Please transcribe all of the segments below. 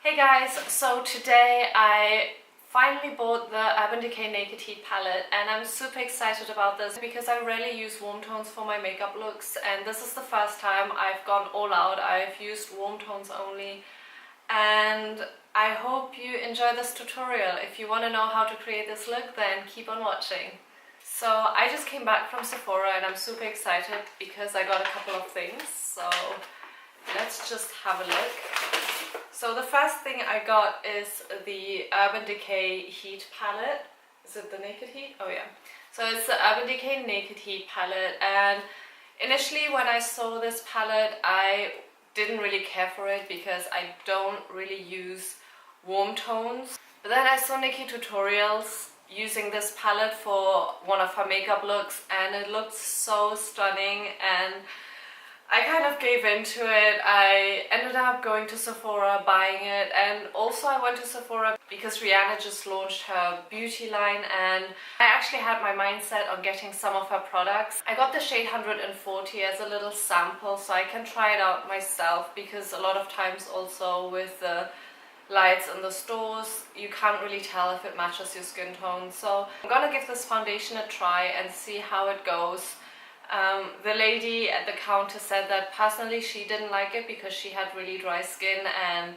Hey guys, so today I finally bought the Urban Decay Naked Heat palette and I'm super excited about this because I rarely use warm tones for my makeup looks, and this is the first time I've gone all out. I've used warm tones only, and I hope you enjoy this tutorial. If you want to know how to create this look, then keep on watching. So I just came back from Sephora and I'm super excited because I got a couple of things, so let's just have a look. So the first thing I got is the Urban Decay Heat palette. Is it the Naked Heat? Oh yeah. So it's the Urban Decay Naked Heat palette, and initially when I saw this palette I didn't really care for it because I don't really use warm tones. But then I saw Nikki tutorials using this palette for one of her makeup looks and it looked so stunning, and I kind of gave into it. I ended up going to Sephora, buying it, and also I went to Sephora because Rihanna just launched her beauty line and I actually had my mindset on getting some of her products. I got the shade 140 as a little sample so I can try it out myself, because a lot of times also with the lights in the stores you can't really tell if it matches your skin tone. So I'm gonna give this foundation a try and see how it goes. The lady at the counter said that personally she didn't like it because she had really dry skin and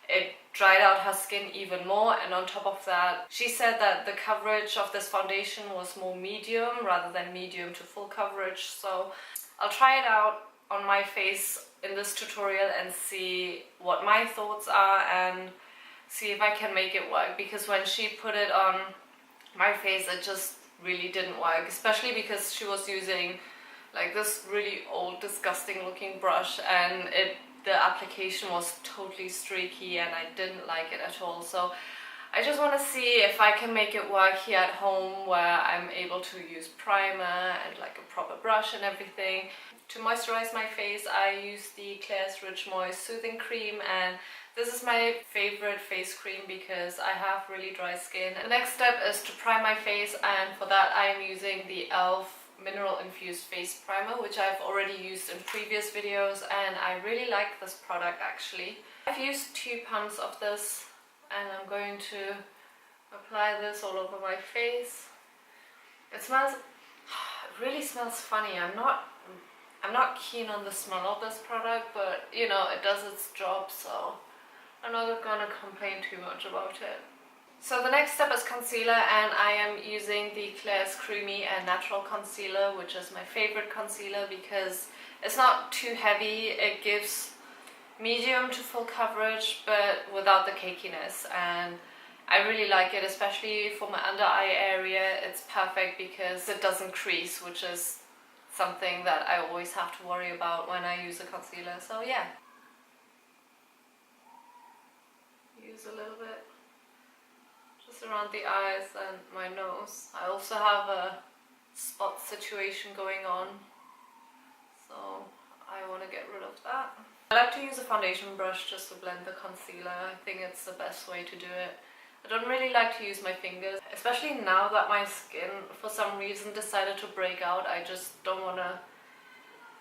it dried out her skin even more, and on top of that she said that the coverage of this foundation was more medium rather than medium to full coverage. So I'll try it out on my face in this tutorial and see what my thoughts are and see if I can make it work, because when she put it on my face it just really didn't work, especially because she was using like this really old disgusting looking brush and the application was totally streaky and I didn't like it at all. So I just want to see if I can make it work here at home where I'm able to use primer and like a proper brush and everything. To moisturize my face I use the Klairs Rich Moist Soothing Cream, and this is my favorite face cream because I have really dry skin. The next step is to prime my face, and for that I am using the e.l.f. Mineral Infused Face Primer, which I've already used in previous videos and I really like this product actually. I've used 2 pumps of this and I'm going to apply this all over my face. It smells, it really smells funny. I'm not keen on the smell of this product, but you know, it does its job, so I'm not gonna complain too much about it. So the next step is concealer, and I am using the Klairs Creamy and Natural Concealer, which is my favorite concealer because it's not too heavy. It gives medium to full coverage but without the cakiness, and I really like it, especially for my under eye area. It's perfect because it doesn't crease, which is something that I always have to worry about when I use a concealer. So yeah, use a little bit just around the eyes and my nose. I also have a spot situation going on, so I want to get rid of that. I like to use a foundation brush just to blend the concealer. I think it's the best way to do it. I don't really like to use my fingers, especially now that my skin for some reason decided to break out. I just don't want to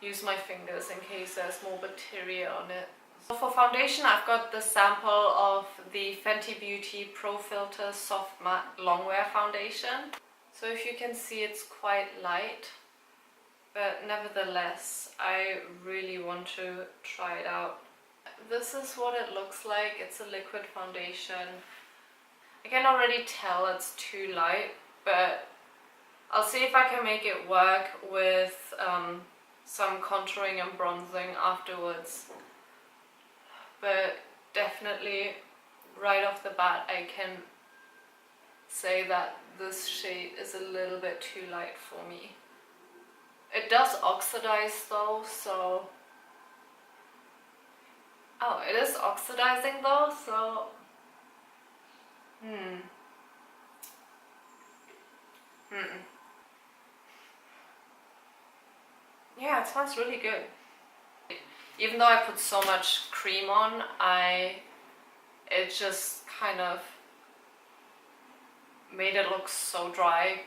use my fingers in case there's more bacteria on it. So for foundation I've got the sample of the Fenty Beauty Pro Filt'r Soft Matte Longwear foundation. So if you can see, it's quite light, but nevertheless I really want to try it out. This is what it looks like. It's a liquid foundation. I can already tell it's too light, but I'll see if I can make it work with some contouring and bronzing afterwards. But definitely right off the bat I can say that this shade is a little bit too light for me. It does oxidize though, so... Oh, it is oxidizing though, so... Yeah, it smells really good. Even though I put so much cream on, it just kind of made it look so dry.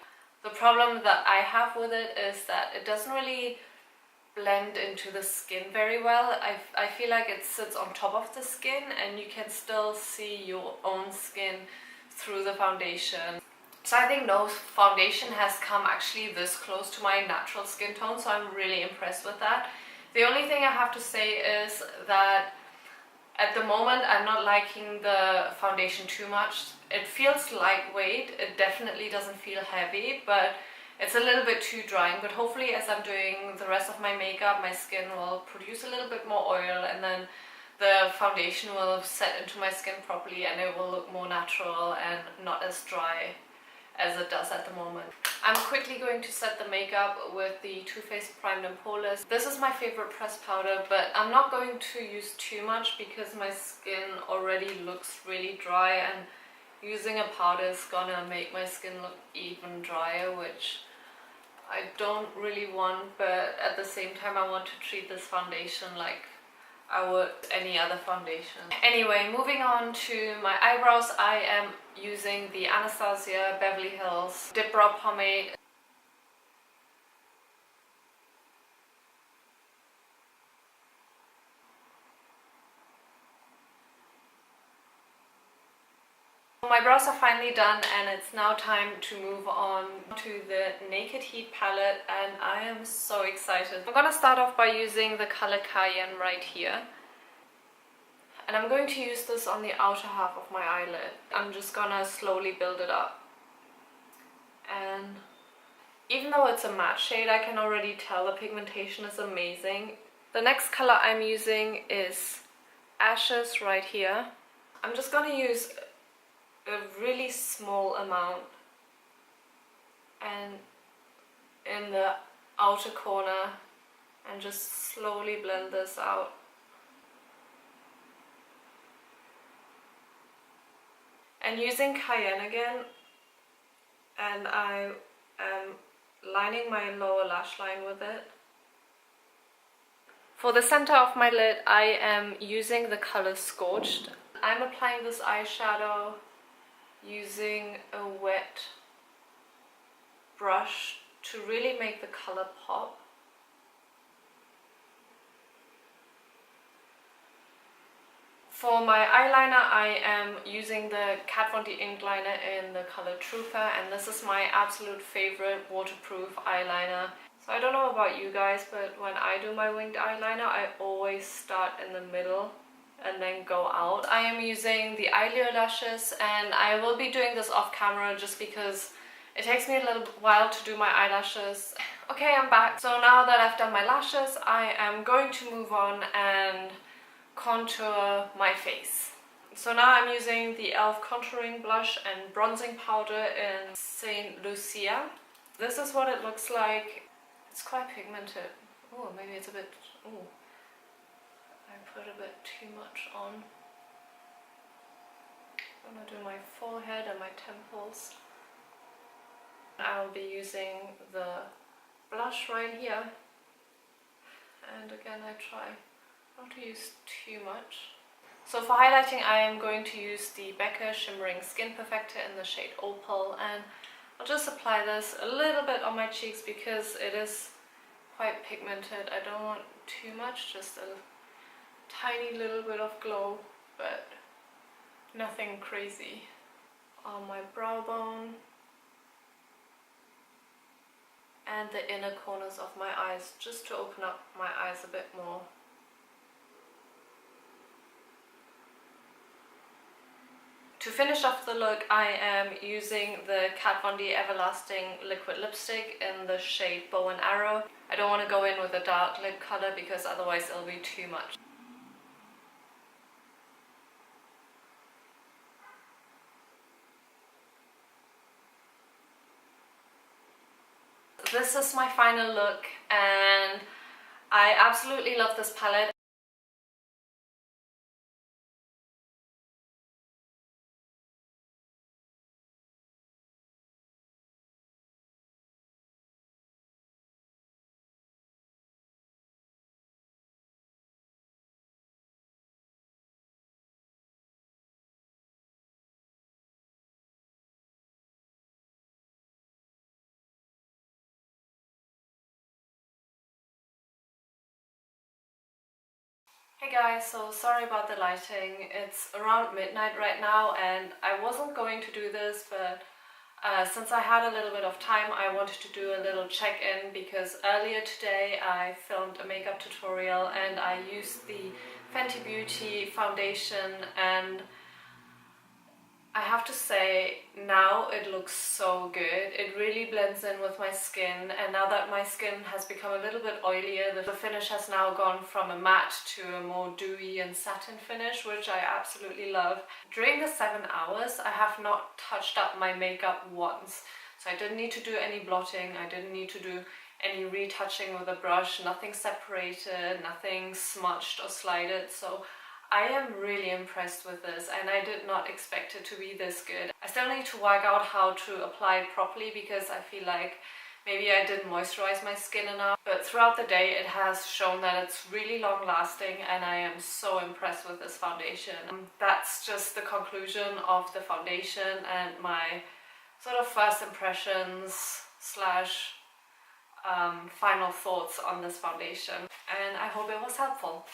The problem that I have with it is that it doesn't really blend into the skin very well. I feel like it sits on top of the skin and you can still see your own skin through the foundation. So I think no foundation has come actually this close to my natural skin tone, so I'm really impressed with that. The only thing I have to say is that at the moment I'm not liking the foundation too much. It feels lightweight, it definitely doesn't feel heavy, but it's a little bit too drying. But hopefully as I'm doing the rest of my makeup, my skin will produce a little bit more oil, and then the foundation will set into my skin properly and it will look more natural and not as dry as it does at the moment. I'm quickly going to set the makeup with the Too Faced Primed and Poreless. This is my favorite pressed powder, but I'm not going to use too much because my skin already looks really dry, and using a powder is gonna make my skin look even drier, which I don't really want, but at the same time I want to treat this foundation like I would any other foundation. Anyway, moving on to my eyebrows, I am using the Anastasia Beverlyhills Dip Brow Pomade. My brows are finally done and it's now time to move on to the Naked Heat palette, and I am so excited. I'm gonna start off by using the color Cayenne right here. And I'm going to use this on the outer half of my eyelid. I'm just gonna slowly build it up. And even though it's a matte shade, I can already tell the pigmentation is amazing. The next color I'm using is Ashes right here. I'm just gonna use a really small amount and in the outer corner, and just slowly blend this out. And using Cayenne again, and I am lining my lower lash line with it. For the center of my lid, I am using the color Scorched. I'm applying this eyeshadow using a wet brush to really make the color pop. For my eyeliner, I am using the Kat Von D ink liner in the color Trooper, and this is my absolute favorite waterproof eyeliner. So I don't know about you guys, but when I do my winged eyeliner, I always start in the middle and then go out. I am using the Eylure lashes, and I will be doing this off camera just because it takes me a little while to do my eyelashes. Okay, I'm back. So now that I've done my lashes, I am going to move on and contour my face. So now I'm using the e.l.f. contouring blush and bronzing powder in Saint Lucia. This is what it looks like. It's quite pigmented. Oh, maybe it's a bit... oh, I put a bit too much on. I'm gonna do my forehead and my temples. I'll be using the blush right here. And again, I try not to use too much. So for highlighting, I am going to use the Becca Shimmering Skin Perfector in the shade Opal, and I'll just apply this a little bit on my cheeks because it is quite pigmented. I don't want too much, just a tiny little bit of glow, but nothing crazy. On my brow bone and the inner corners of my eyes, just to open up my eyes a bit more. To finish off the look, I am using the Kat Von D Everlasting Liquid Lipstick in the shade Bow and Arrow. I don't want to go in with a dark lip color because otherwise it'll be too much. This is my final look, and I absolutely love this palette. Hey guys, so sorry about the lighting. It's around midnight right now and I wasn't going to do this, but since I had a little bit of time, I wanted to do a little check-in because earlier today I filmed a makeup tutorial and I used the Fenty Beauty foundation, and I have to say, now it looks so good. It really blends in with my skin, and now that my skin has become a little bit oilier, the finish has now gone from a matte to a more dewy and satin finish, which I absolutely love. During the 7 hours, I have not touched up my makeup once. So I didn't need to do any blotting, I didn't need to do any retouching with a brush, nothing separated, nothing smudged or slided. So I am really impressed with this and I did not expect it to be this good. I still need to work out how to apply it properly because I feel like maybe I didn't moisturize my skin enough. But throughout the day it has shown that it's really long lasting and I am so impressed with this foundation. That's just the conclusion of the foundation and my sort of first impressions slash final thoughts on this foundation. And I hope it was helpful.